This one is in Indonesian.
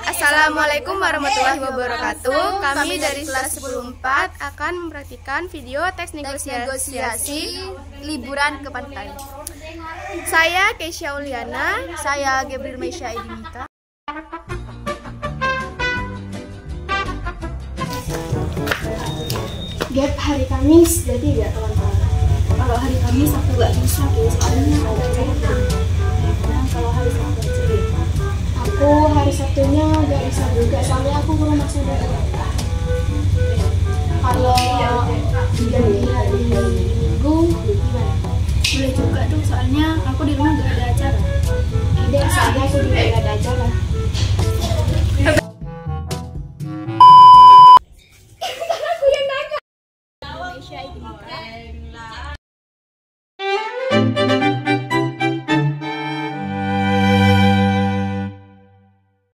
Assalamualaikum warahmatullahi wabarakatuh. Kami dari kelas 10-4 akan mempraktikkan video teks negosiasi liburan ke pantai. Saya Keisha Uliana. Saya Gabriel Maisha Edinita. Gap hari Kamis, jadi tidak teman-teman. Kalau hari Kamis aku nggak bisa, soalnya ada cerita. Nah, kalau hari Sabtu cerita. Aku hari Sabtunya nggak bisa juga, soalnya aku belum masuk dari. Kalau jadi hari Minggu, gimana? Boleh juga tuh, soalnya aku di rumah nggak ada acara. Tidak, soalnya aku juga nggak ada acara.